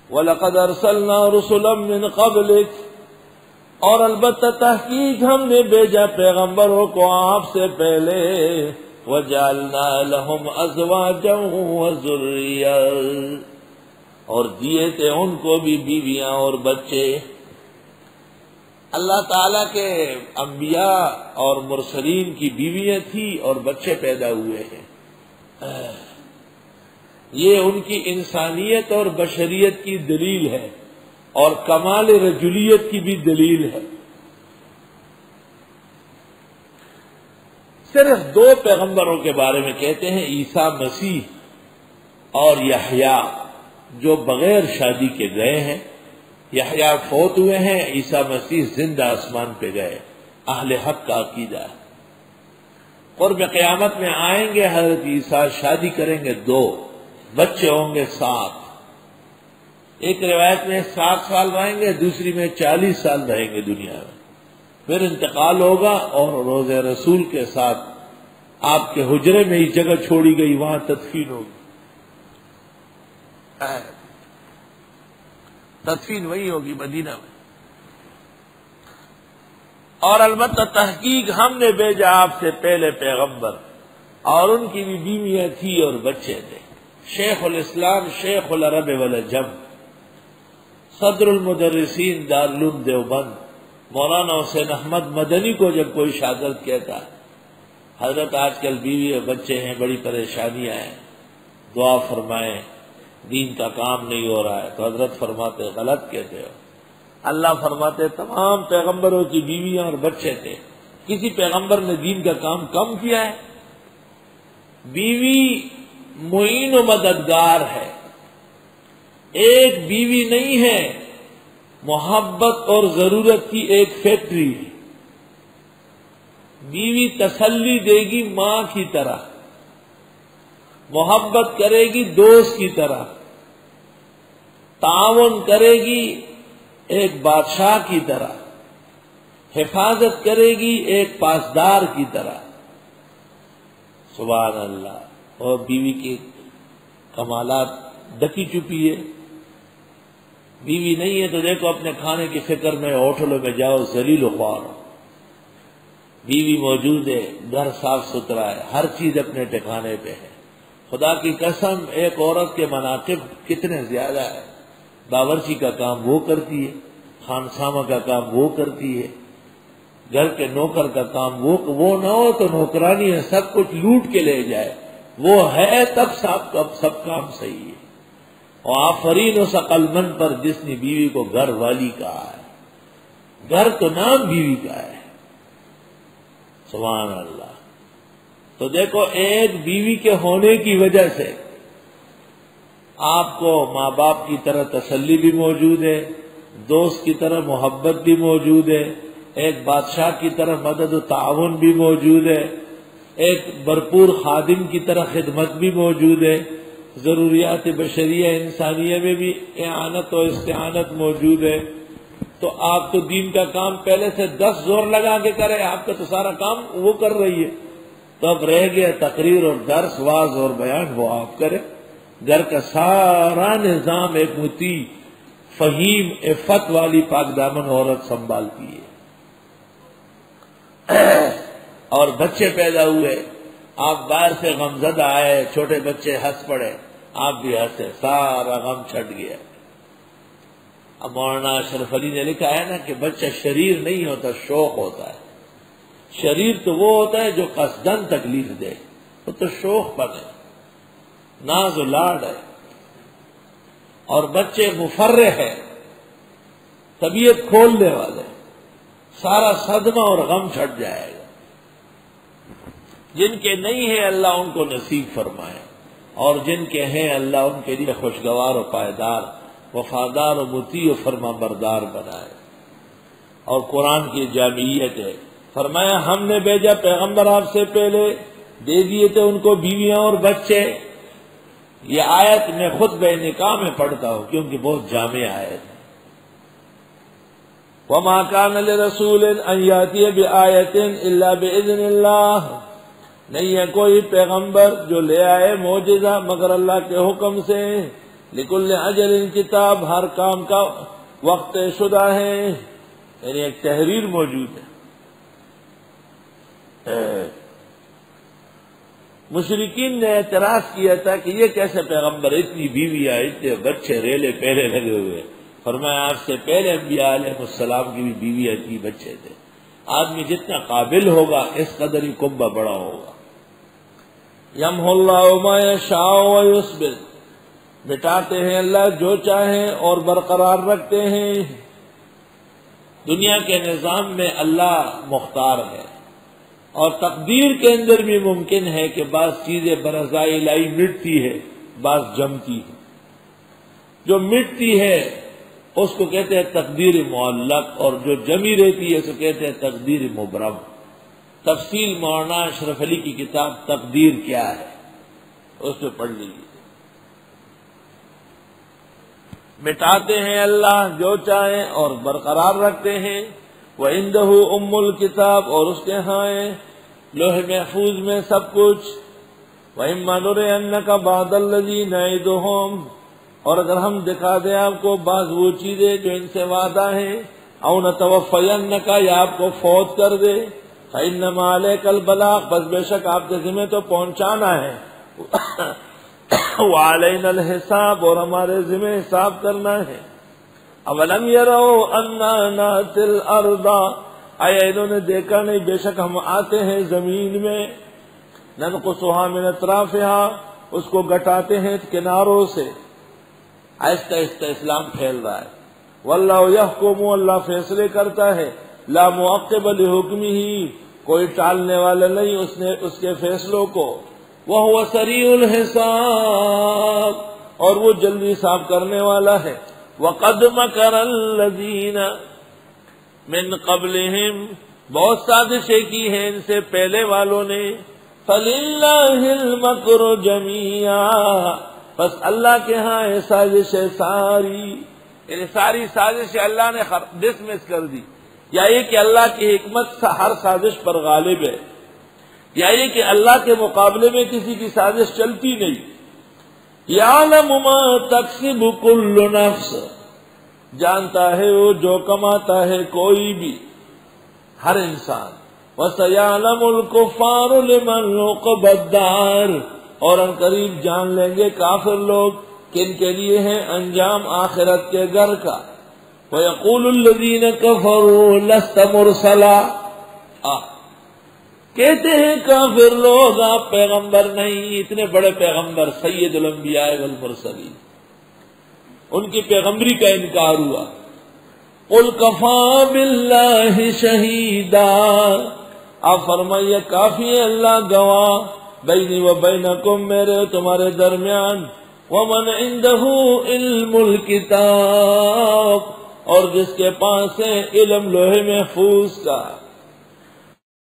وَلَقَدْ أَرْسَلْنَا رُسُلًا مِّن قَبْلِكَ، اور البتہ تحقیق ہم نے بھیجا پیغمبروں کو آپ سے پہلے، وَجَعَلْنَا لَهُمْ أَزْوَاجًا وَذُرِّيَّةً، اور دیے تھے ان کو بھی بیویاں اور بچے۔ اللہ تعالیٰ کے انبیاء اور مرسلین کی بیویاں تھیں اور بچے پیدا ہوئے ہیں۔ یہ ان کی انسانیت اور بشریت کی دلیل ہے، اور کمال رجولیت کی بھی دلیل ہے۔ صرف دو پیغمبروں کے بارے میں کہتے ہیں، عیسیٰ مسیح اور یحییٰ، جو بغیر شادی کے گئے ہیں۔ یحییٰ فوت ہوئے ہیں، عیسیٰ مسیح زندہ آسمان پہ گئے۔ اہل حق کا عقیدہ ہے۔ قرب قیامت میں آئیں گے، حضرت عیسیٰ شادی کریں گے، 2 بچے ہوں گے، 7۔ ایک روایت میں 60 سال رہیں گے، دوسری میں 40 سال رہیں گے دنیا میں، پھر انتقال ہوگا اور روضہ رسول کے ساتھ آپ کے حجرے میں ہی جگہ چھوڑی گئی، وہاں تدفین ہوگی۔ تدفین وہی ہوگی مدینہ میں۔ اور البتہ تحقیق ہم نے بھیجا آپ سے پہلے پیغمبر، اور ان کی بھی بیویاں تھی اور بچے تھے۔ شیخ الاسلام شیخ العرب والعجم، صدر المدرسین دارالعلوم دیوبند، مولانا حسین احمد مدنی کو جب کوئی شاگرد کہتا ہے، حضرت آج کل بیوی اور بچے ہیں، بڑی پریشانیاں ہیں، دعا فرمائیں، دین کا کام نہیں ہو رہا ہے، تو حضرت فرماتے غلط کہتے ہو۔ اللہ فرماتے تمام پیغمبروں کی بیویاں اور بچے تھے، کسی پیغمبر نے دین کا کام کم کیا ہے؟ بیوی معین و مددگار ہے، ایک بیوی نہیں ہے، محبت اور ضرورت کی ایک فیکٹری ہے۔ بیوی تسلی دے گی ماں کی طرح، محبت کرے گی دوست کی طرح، تعاون کرے گی ایک بادشاہ کی طرح، حفاظت کرے گی ایک پاسدار کی طرح۔ سبحان اللہ۔ اور بیوی کے کمالات ڈکی چپی ہے۔ بیوی نہیں ہے تو دیکھو اپنے کھانے کی فکر میں ہوٹلوں میں جاؤ، ذلیل و خوار ہو۔ بیوی موجود ہے، گھر صاف ستھرا ہے، ہر چیز اپنے ٹھکانے پہ ہے۔ خدا کی قسم ایک عورت کے مناقب کتنے زیادہ ہے۔ باورچی کا کام وہ کرتی ہے، خانسامہ کا کام وہ کرتی ہے، گھر کے نوکر کا کام وہ نہ ہو تو نوکرانی ہے، سب کچھ لوٹ کے لے جائے، وہ ہے تب سب کام صحیح ہے۔ اور آفرین اس عقلمند پر جس نے بیوی کو گھر والی کہا ہے۔ گھر تو نام بیوی کا ہے۔ سبحان اللہ۔ تو دیکھو ایک بیوی کے ہونے کی وجہ سے آپ کو ماں باپ کی طرح تسلی بھی موجود ہے، دوست کی طرح محبت بھی موجود ہے، ایک بادشاہ کی طرح مدد و تعاون بھی موجود ہے، ایک بھرپور خادم کی طرح خدمت بھی موجود ہے، ضروریات بشریہ انسانیہ میں بھی اعانت و استعانت موجود ہے۔ تو آپ تو دین کا کام پہلے سے 10 زور لگا کے کرے، آپ کا تو سارا کام وہ کر رہی ہے، تو اب رہ گیا تقریر اور درس واز اور بیان، وہ آپ کرے۔ گھر کا سارا نظام ایک مطیع فہیم عفت والی پاک دامن عورت سنبھالتی ہے۔ اور بچے پیدا ہوئے، آپ باہر سے غمزدہ آئے، چھوٹے بچے ہنس پڑے، آپ بھی ہنسے، سارا غم چھٹ گیا۔ اب مولانا اشرف علی نے لکھا ہے نا کہ بچہ شریر نہیں ہوتا، شوق ہوتا ہے۔ شریر تو وہ ہوتا ہے جو قصدن تکلیف دے، وہ تو شوق پر ہے، ناز و لاڈ ہے۔ اور بچے مفرح ہے، طبیعت کھولنے والے، سارا صدمہ اور غم چھٹ جائے گا۔ جن کے نہیں ہیں اللہ ان کو نصیب فرمائے، اور جن کے ہیں اللہ ان کے لیے خوشگوار و پائیدار، وفادار و مطیع و فرما بردار بنائے۔ اور قرآن کی جامعیت ہے، فرمایا ہم نے بھیجا پیغمبر آپ سے پہلے، دے دیے تھے ان کو بیویاں اور بچے۔ یہ آیت میں خطبہ نکاح میں پڑھتا ہوں کیونکہ بہت جامع آیت ہے۔ وَمَا كَانَ لِرَسُولٍ أَن يَأْتِيَ بِآيَةٍ إِلَّا بِإِذْنِ اللَّهِ، نہیں ہے کوئی پیغمبر جو لے آئے معجزہ مگر اللہ کے حکم سے۔ لکل اجل کتاب، ہر کام کا وقت طے شدہ ہے، یعنی ایک تحریر موجود ہے۔ مشرکین نے اعتراض کیا تھا کہ یہ کیسے پیغمبر، اتنی بیویاں، اتنے بچے ریلے پہلے لگے ہوئے۔ فرمایا آپ سے پہلے انبیاء علیہ السلام کی بھی بیویاں تھی، بچے تھے۔ آدمی جتنا قابل ہوگا اس قدر ہی کنبہ بڑا ہوگا۔ یمحو اللہ ما یشاء ویثبت، مٹاتے ہیں اللہ جو چاہیں اور برقرار رکھتے ہیں۔ دنیا کے نظام میں اللہ مختار ہے، اور تقدیر کے اندر بھی ممکن ہے کہ بعض چیزیں برضائے الہی مٹتی ہے، بعض جمتی ہے۔ جو مٹتی ہے اس کو کہتے ہیں تقدیر معلق، اور جو جمی رہتی ہے اس کو کہتے ہیں تقدیر مبرم۔ تفصیل مولانا اشرف علی کی کتاب تقدیر کیا ہے اس میں پڑھ لیجیے۔ مٹاتے ہیں اللہ جو چاہیں اور برقرار رکھتے ہیں۔ وَعِندَهُ أُمُّ الْكِتَابِ، اور اس کے ہاں ہے لوح محفوظ میں سب کچھ۔ وَإِمَّا نُرِيَنَّكَ بَعْضَ الَّذِي نَعِدُهُمْ، اور اگر ہم دکھا دیں آپ کو بعض وہ چیزیں جو ان سے وعدہ ہیں، اَوْ نَتَوَفَّيَنَّكَ، یا آپ کو فوت کر دے، فَإِنَّمَا عَلَيْكَ الْبَلَاغُ، بس بے شک آپ کے ذمہ تو پہنچانا ہے، وَعَلَيْنَا الْحِسَابُ، اور ہمارے ذمہ حساب کرنا ہے۔ اولم يروا انا ناتي الارض، آیا انہوں نے دیکھا نہیں بے شک ہم آتے ہیں زمین میں، ننقصها من اطرافها، اس کو گٹاتے ہیں کناروں سے۔ آہستہ آہستہ اسلام پھیل رہا ہے۔ واللہ یحکم، اللہ فیصلے کرتا ہے، لا معقب لحکمہ، کوئی ٹالنے والا نہیں اس کے فیصلوں کو۔ وہو سریع الحساب، اور وہ جلدی حساب کرنے والا ہے۔ وَقَدْ مَكَرَ الَّذِينَ مِنْ قَبْلِهِمْ، بہت سازشیں کی ہیں ان سے پہلے والوں نے۔ فَلِلَّهِ الْمَكْرُ جَمِيعًا، بس اللہ کے ہاں ہے سازشیں ساری، یعنی ساری سازشیں اللہ نے ڈسمس کر دی، یا یہ کہ اللہ کی حکمت ہر سازش پر غالب ہے، یا یہ کہ اللہ کے مقابلے میں کسی کی سازش چلتی نہیں۔ یعلم ما تکسب کل نفس، جانتا ہے وہ جو کماتا ہے کوئی بھی، ہر انسان۔ وسیعلم الکفار لمن عقبی الدار، اور ان قریب جان لیں گے کافر لوگ کن کے لیے ہے انجام آخرت کے گھر کا۔ ویقول الذین کفروا لست مرسلا، کہتے ہیں کافر لوگ آپ پیغمبر نہیں، اتنے بڑے پیغمبر سید الانبیاء والمرسلین، ان کی پیغمبری کا انکار ہوا۔ قل کفا باللہ شہیدا، آپ فرمائیے کافی ہے اللہ گواہ، بینی و بینکم، میرے تمہارے درمیان، ومن عنده علم الکتاب، اور جس کے پاس ہے علم لوح محفوظ کا۔